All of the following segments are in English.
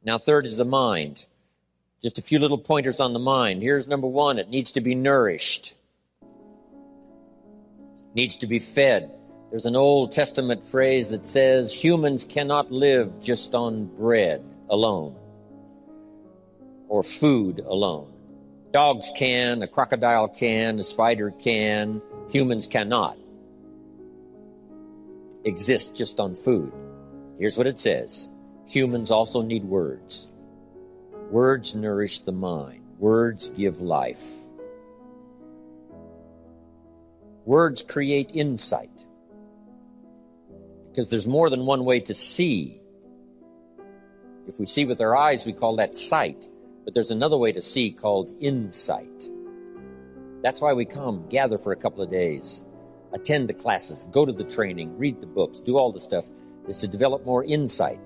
Now, third is the mind. Just a few little pointers on the mind. Here's number one. It needs to be nourished. Needs to be fed. There's an Old Testament phrase that says humans cannot live just on bread alone or food alone. Dogs can, a crocodile can, a spider can. Humans cannot exist just on food. Here's what it says. Humans also need words. Words nourish the mind. Words give life. Words create insight. Because there's more than one way to see. If we see with our eyes, we call that sight. But there's another way to see called insight. That's why we come, gather for a couple of days, attend the classes, go to the training, read the books, do all the stuff, is to develop more insight.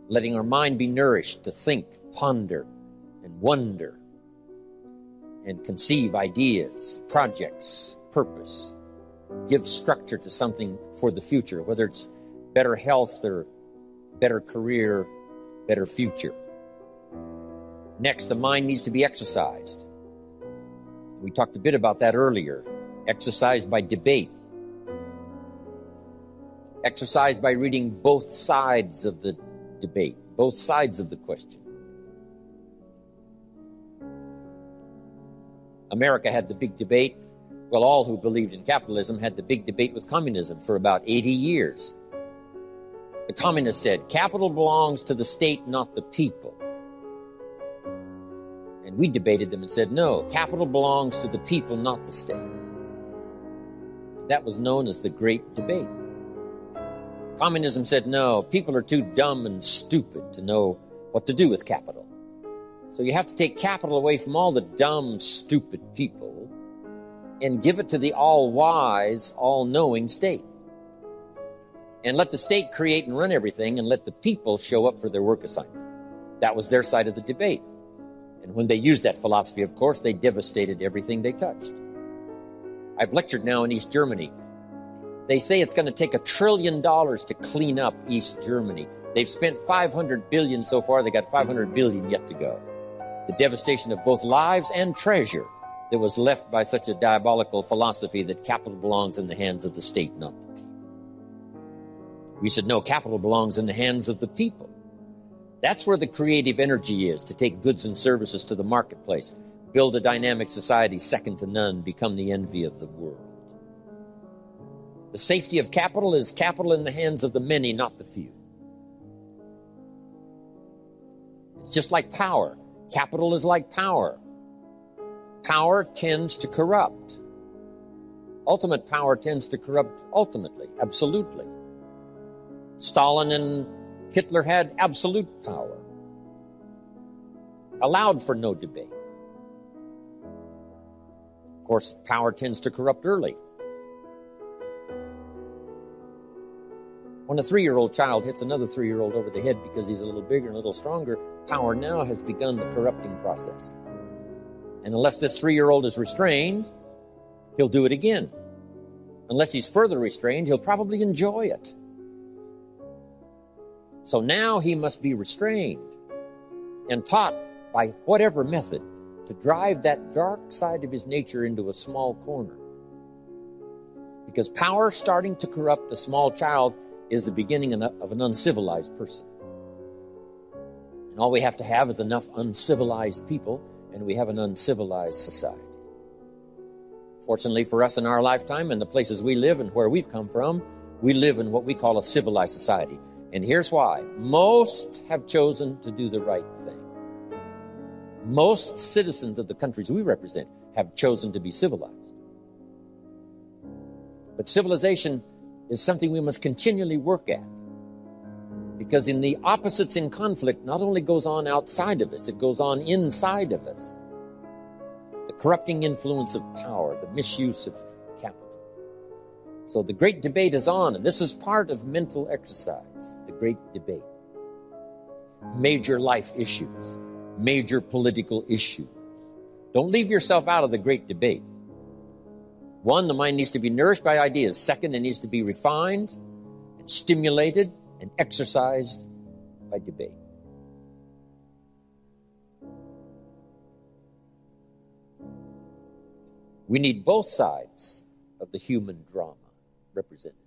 Letting our mind be nourished to think, ponder, and wonder, and conceive ideas, projects, purpose. Give structure to something for the future, whether it's better health or better career, better future. Next, the mind needs to be exercised. We talked a bit about that earlier. Exercised by debate. Exercised by reading both sides of the debate, both sides of the question. America had the big debate. Well, all who believed in capitalism had the big debate with communism for about 80 years. The communists said, capital belongs to the state, not the people. And we debated them and said, no, capital belongs to the people, not the state. That was known as the Great Debate. Communism said, no, people are too dumb and stupid to know what to do with capital. So you have to take capital away from all the dumb, stupid people and give it to the all-wise, all-knowing state. And let the state create and run everything and let the people show up for their work assignment. That was their side of the debate. And when they used that philosophy, of course, they devastated everything they touched. I've lectured now in East Germany. They say it's going to take $1 trillion to clean up East Germany. They've spent $500 billion so far. They got $500 billion yet to go. The devastation of both lives and treasure that was left by such a diabolical philosophy that capital belongs in the hands of the state, not the people. We said, no, capital belongs in the hands of the people. That's where the creative energy is, to take goods and services to the marketplace, build a dynamic society second to none, become the envy of the world. The safety of capital is capital in the hands of the many, not the few. It's just like power. Capital is like power. Power tends to corrupt. Ultimate power tends to corrupt ultimately, absolutely. Stalin and Hitler had absolute power, allowed for no debate. Of course, power tends to corrupt early. When a 3-year-old child hits another 3-year-old over the head because he's a little bigger and a little stronger, power now has begun the corrupting process. And unless this 3-year-old is restrained, he'll do it again. Unless he's further restrained, he'll probably enjoy it. So now he must be restrained and taught by whatever method to drive that dark side of his nature into a small corner. Because power starting to corrupt a small child is the beginning of an uncivilized person. And all we have to have is enough uncivilized people, and we have an uncivilized society. Fortunately for us in our lifetime and the places we live and where we've come from, we live in what we call a civilized society. And here's why. Most have chosen to do the right thing. Most citizens of the countries we represent have chosen to be civilized. But civilization is something we must continually work at. Because in the opposites in conflict not only goes on outside of us, it goes on inside of us. The corrupting influence of power, the misuse of capital. So the great debate is on, and this is part of mental exercise, the great debate. Major life issues, major political issues. Don't leave yourself out of the great debate. One, the mind needs to be nourished by ideas. Second, it needs to be refined and stimulated and exercised by debate. We need both sides of the human drama represented.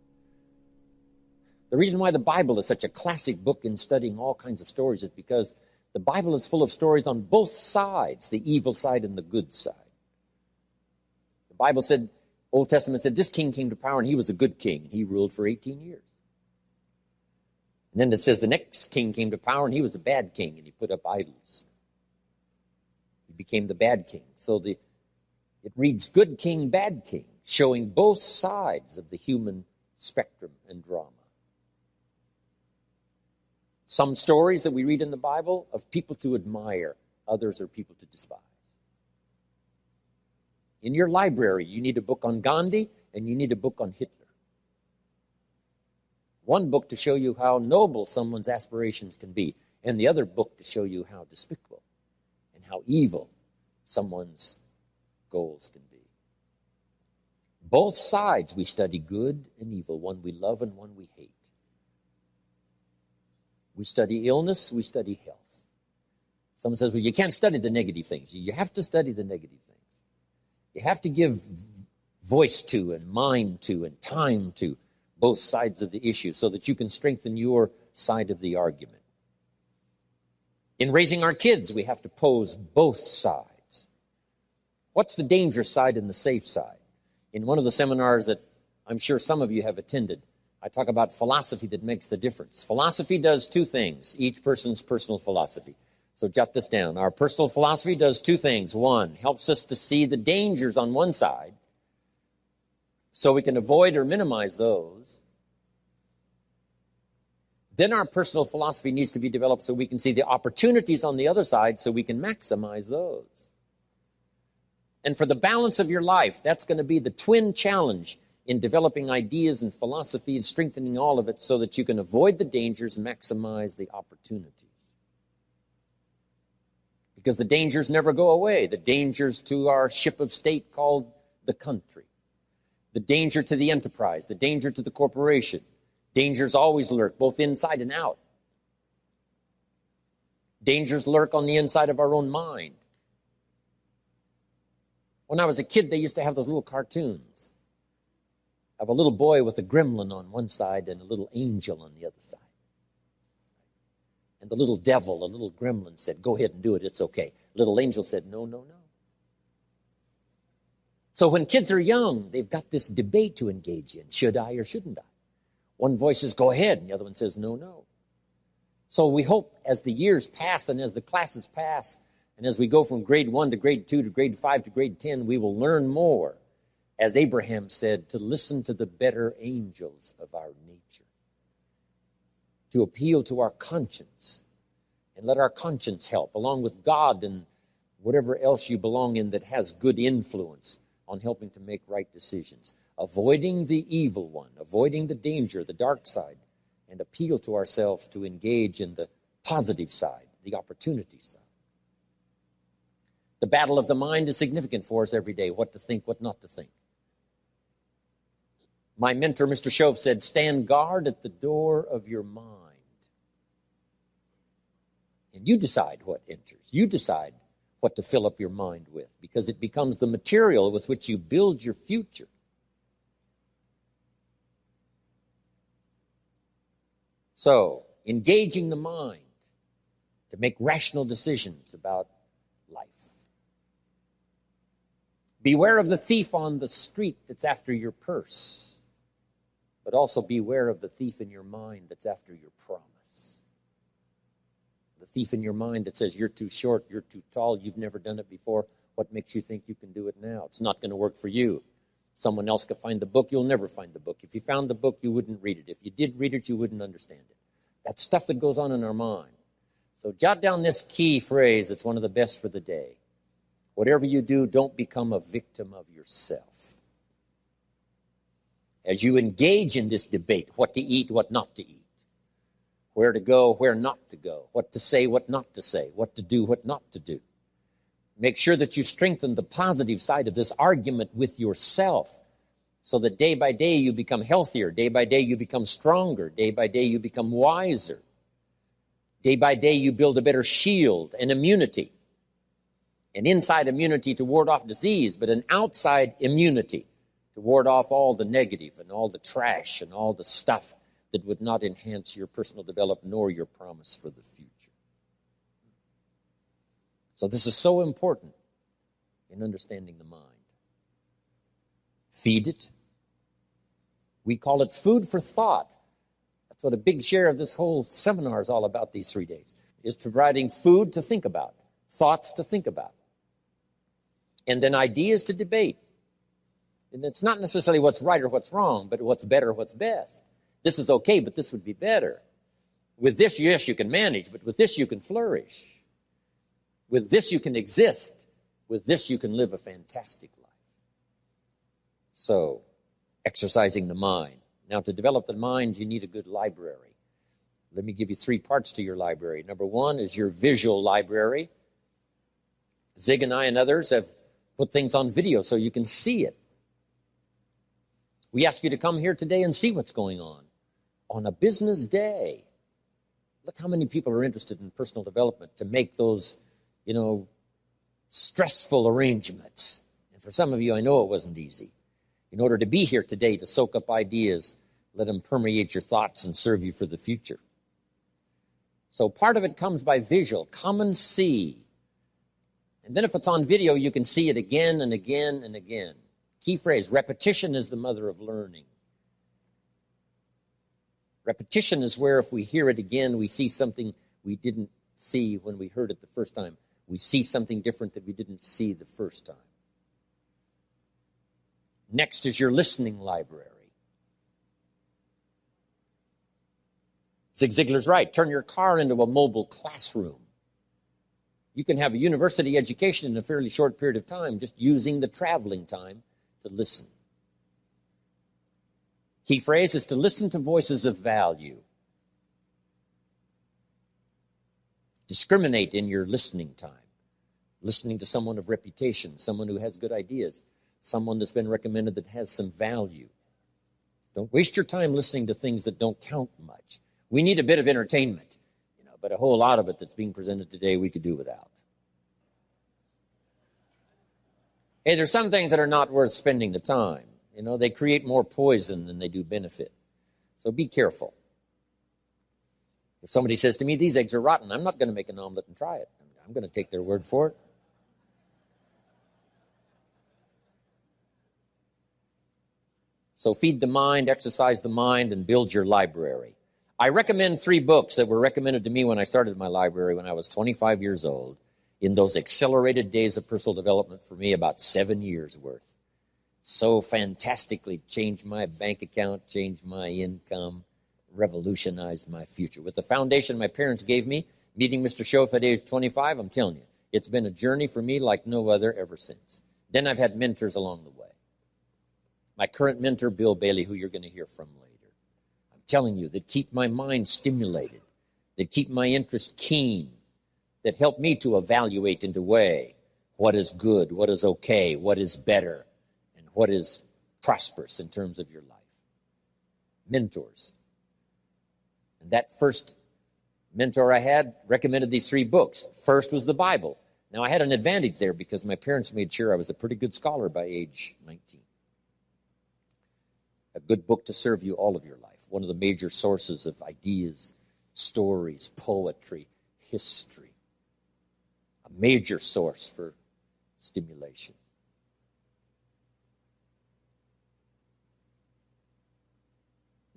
The reason why the Bible is such a classic book in studying all kinds of stories is because the Bible is full of stories on both sides, the evil side and the good side. The Bible said, Old Testament said, this king came to power and he was a good king, and he ruled for 18 years. And then it says the next king came to power and he was a bad king, and he put up idols. He became the bad king. So it reads good king, bad king, showing both sides of the human spectrum and drama. Some stories that we read in the Bible of people to admire, others are people to despise. In your library, you need a book on Gandhi and you need a book on Hitler. One book to show you how noble someone's aspirations can be, and the other book to show you how despicable and how evil someone's goals can be. Both sides we study, good and evil, one we love and one we hate. We study illness, we study health. Someone says, well, you can't study the negative things. You have to study the negative things. You have to give voice to and mind to and time to both sides of the issue so that you can strengthen your side of the argument. In raising our kids, we have to pose both sides. What's the dangerous side and the safe side? In one of the seminars that I'm sure some of you have attended, I talk about philosophy that makes the difference. Philosophy does two things, each person's personal philosophy. So jot this down. Our personal philosophy does two things. One, helps us to see the dangers on one side so we can avoid or minimize those. Then our personal philosophy needs to be developed so we can see the opportunities on the other side so we can maximize those. And for the balance of your life, that's going to be the twin challenge in developing ideas and philosophy and strengthening all of it so that you can avoid the dangers and maximize the opportunities. Because the dangers never go away. The dangers to our ship of state called the country. The danger to the enterprise. The danger to the corporation. Dangers always lurk, both inside and out. Dangers lurk on the inside of our own mind. When I was a kid, they used to have those little cartoons of a little boy with a gremlin on one side and a little angel on the other side. And the little devil, a little gremlin, said, go ahead and do it, it's okay. Little angel said, no, no, no. So when kids are young, they've got this debate to engage in. Should I or shouldn't I? One voice says, go ahead, and the other one says, no, no. So we hope as the years pass and as the classes pass, and as we go from grade 1 to grade 2 to grade 5 to grade 10, we will learn more, as Abraham said, to listen to the better angels of our nature, to appeal to our conscience, and let our conscience help, along with God and whatever else you belong in that has good influence on helping to make right decisions, avoiding the evil one, avoiding the danger, the dark side, and appeal to ourselves to engage in the positive side, the opportunity side. The battle of the mind is significant for us every day, what to think, what not to think. My mentor, Mr. Shove, said, stand guard at the door of your mind. And you decide what enters. You decide what to fill up your mind with, because it becomes the material with which you build your future. So, engaging the mind to make rational decisions about life. Beware of the thief on the street that's after your purse, but also beware of the thief in your mind that's after your promise. The thief in your mind that says you're too short, you're too tall, you've never done it before. What makes you think you can do it now? It's not going to work for you. Someone else could find the book, you'll never find the book. If you found the book, you wouldn't read it. If you did read it, you wouldn't understand it. That's stuff that goes on in our mind. So jot down this key phrase. It's one of the best for the day. Whatever you do, don't become a victim of yourself. As you engage in this debate, what to eat, what not to eat, where to go, where not to go, what to say, what not to say, what to do, what not to do. Make sure that you strengthen the positive side of this argument with yourself so that day by day you become healthier, day by day you become stronger, day by day you become wiser. Day by day you build a better shield and immunity. An inside immunity to ward off disease, but an outside immunity to ward off all the negative and all the trash and all the stuff that would not enhance your personal development nor your promise for the future. So this is so important in understanding the mind. Feed it. We call it food for thought. That's what a big share of this whole seminar is all about these 3 days, is providing food to think about, thoughts to think about, and then ideas to debate. And it's not necessarily what's right or what's wrong, but what's better or what's best. This is okay, but this would be better. With this, yes, you can manage, but with this, you can flourish. With this, you can exist. With this, you can live a fantastic life. So, exercising the mind. Now, to develop the mind, you need a good library. Let me give you 3 parts to your library. Number 1 is your visual library. Zig and I and others have put things on video so you can see it. We ask you to come here today and see what's going on a business day. Look how many people are interested in personal development to make those, stressful arrangements. And for some of you, I know it wasn't easy. In order to be here today, to soak up ideas, let them permeate your thoughts and serve you for the future. So part of it comes by visual. Come and see. And then if it's on video, you can see it again and again and again. Key phrase, repetition is the mother of learning. Repetition is where if we hear it again, we see something we didn't see when we heard it the first time. We see something different that we didn't see the first time. Next is your listening library. Zig Ziglar's right. Turn your car into a mobile classroom. You can have a university education in a fairly short period of time just using the traveling time to listen. Key phrase is to listen to voices of value. Discriminate in your listening time. Listening to someone of reputation, someone who has good ideas, someone that's been recommended that has some value. Don't waste your time listening to things that don't count much. We need a bit of entertainment, but a whole lot of it that's being presented today we could do without. Hey, there's some things that are not worth spending the time. They create more poison than they do benefit. So be careful. If somebody says to me, these eggs are rotten, I'm not going to make an omelet and try it. I'm going to take their word for it. So feed the mind, exercise the mind, and build your library. I recommend 3 books that were recommended to me when I started my library when I was 25 years old. In those accelerated days of personal development for me, about 7 years worth. So fantastically changed my bank account, changed my income, revolutionized my future. With the foundation my parents gave me, meeting Mr. Schoaf at age 25, I'm telling you, it's been a journey for me like no other ever since. Then I've had mentors along the way. My current mentor, Bill Bailey, who you're going to hear from later. I'm telling you, that keep my mind stimulated, that keep my interest keen, that help me to evaluate and to weigh what is good, what is okay, what is better, and what is prosperous in terms of your life. Mentors. And that first mentor I had recommended these 3 books. First was the Bible. Now, I had an advantage there because my parents made sure I was a pretty good scholar by age 19. A good book to serve you all of your life. One of the major sources of ideas, stories, poetry, history. A major source for stimulation.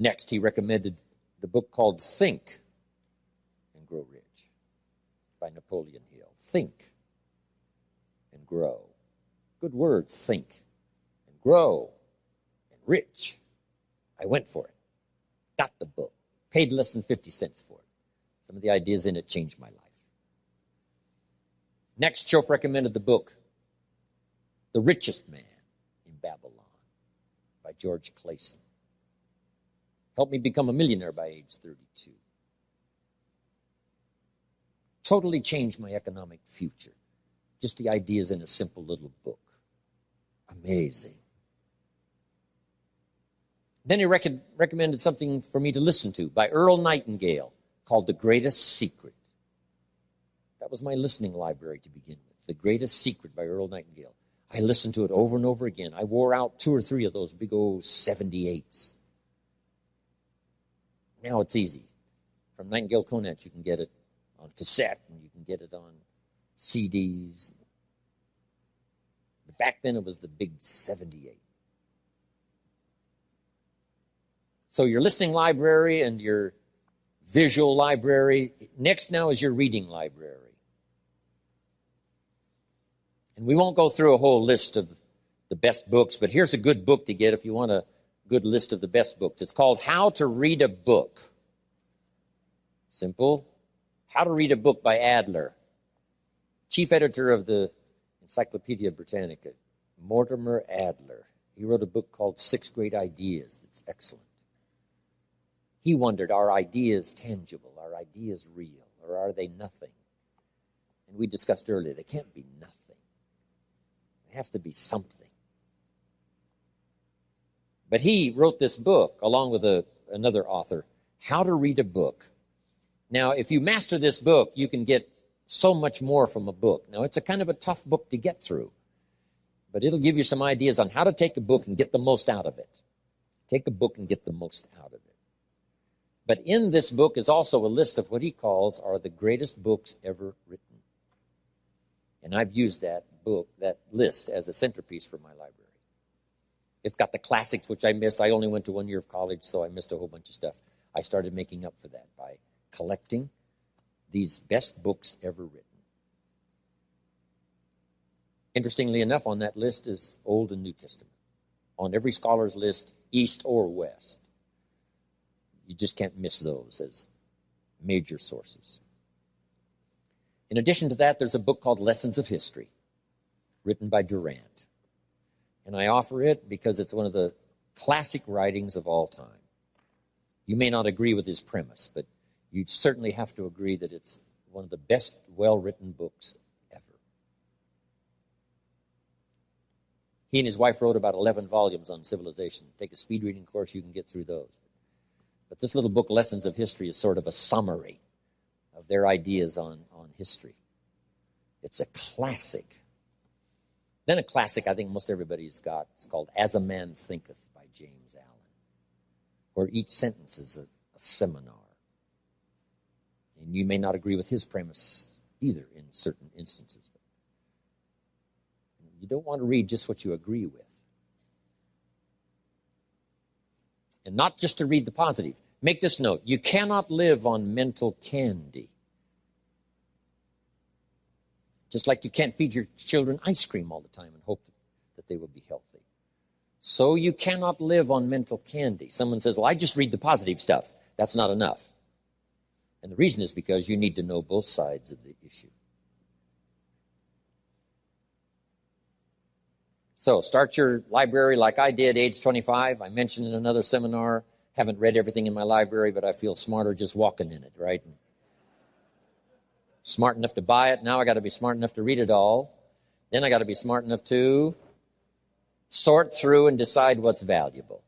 Next, he recommended the book called Think and Grow Rich by Napoleon Hill. Think and grow. Good words, think and grow and rich. I went for it. Got the book. Paid less than 50 cents for it. Some of the ideas in it changed my life. Next, Schoaf recommended the book, The Richest Man in Babylon by George Clayson. Helped me become a millionaire by age 32. Totally changed my economic future. Just the ideas in a simple little book. Amazing. Then he recommended something for me to listen to by Earl Nightingale called The Greatest Secret. That was my listening library to begin with. The Greatest Secret by Earl Nightingale. I listened to it over and over again. I wore out 2 or 3 of those big old 78s. Now it's easy. From Nightingale Conant, you can get it on cassette, and you can get it on CDs. But back then, it was the big 78. So your listening library and your visual library. Next now is your reading library. And we won't go through a whole list of the best books, but here's a good book to get if you want a good list of the best books. It's called How to Read a Book. Simple. How to Read a Book by Adler. Chief editor of the Encyclopedia Britannica, Mortimer Adler. He wrote a book called 6 Great Ideas that's excellent. He wondered, are ideas tangible? Are ideas real? Or are they nothing? And we discussed earlier, they can't be nothing. They have to be something. But he wrote this book, along with another author, How to Read a Book. Now, if you master this book, you can get so much more from a book. Now, it's a kind of a tough book to get through, but it'll give you some ideas on how to take a book and get the most out of it. Take a book and get the most out of it. But in this book is also a list of what he calls are the greatest books ever written. And I've used that book, that list, as a centerpiece for my library. It's got the classics, which I missed. I only went to 1 year of college, so I missed a whole bunch of stuff. I started making up for that by collecting these best books ever written. Interestingly enough, on that list is Old and New Testament. On every scholar's list, East or West. You just can't miss those as major sources. In addition to that, there's a book called Lessons of History, written by Durant. And I offer it because it's one of the classic writings of all time. You may not agree with his premise, but you'd certainly have to agree that it's one of the best well-written books ever. He and his wife wrote about 11 volumes on civilization. Take a speed reading course, you can get through those. But this little book, Lessons of History, is sort of a summary of their ideas on history. It's a classic. Then a classic I think most everybody's got. It's called As a Man Thinketh by James Allen, where each sentence is a seminar. And you may not agree with his premise either in certain instances. But you don't want to read just what you agree with. And not just to read the positive. Make this note. You cannot live on mental candy. Just like you can't feed your children ice cream all the time and hope that they will be healthy. So you cannot live on mental candy. Someone says, well, I just read the positive stuff. That's not enough. And the reason is because you need to know both sides of the issue. So start your library like I did, age 25. I mentioned in another seminar, haven't read everything in my library, but I feel smarter just walking in it, right? Smart enough to buy it. Now I got to be smart enough to read it all. Then I got to be smart enough to sort through and decide what's valuable.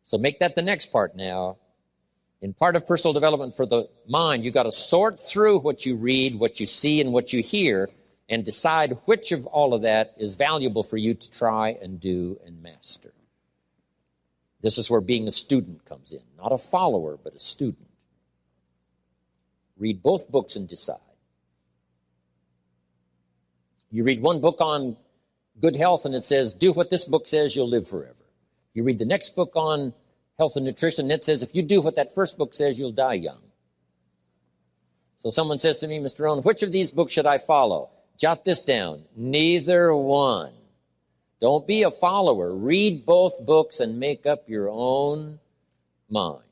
So make that the next part now. In part of personal development for the mind, you got to sort through what you read, what you see, and what you hear, and decide which of all of that is valuable for you to try and do and master. This is where being a student comes in. Not a follower, but a student. Read both books and decide. You read one book on good health and it says, do what this book says, you'll live forever. You read the next book on health and nutrition and it says, if you do what that first book says, you'll die young. So someone says to me, Mr. Rohn, which of these books should I follow? Jot this down. Neither one. Don't be a follower. Read both books and make up your own mind.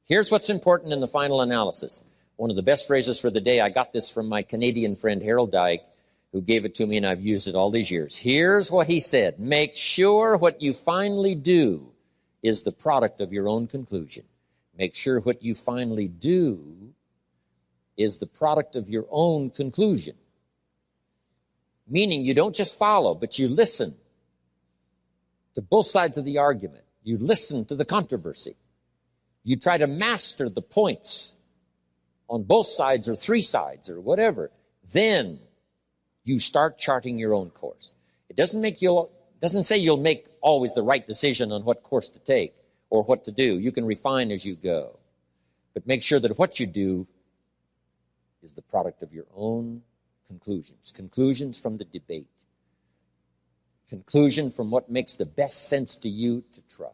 Here's what's important in the final analysis. One of the best phrases for the day, I got this from my Canadian friend Harold Dyke, who gave it to me, and I've used it all these years. Here's what he said. Make sure what you finally do is the product of your own conclusion. Make sure what you finally do is the product of your own conclusion. Meaning you don't just follow, but you listen to both sides of the argument. You listen to the controversy. You try to master the points on both sides or three sides or whatever. Then you start charting your own course. It doesn't say you'll make always the right decision on what course to take or what to do. You can refine as you go. But make sure that what you do is the product of your own conclusions from the debate, conclusion from what makes the best sense to you to try.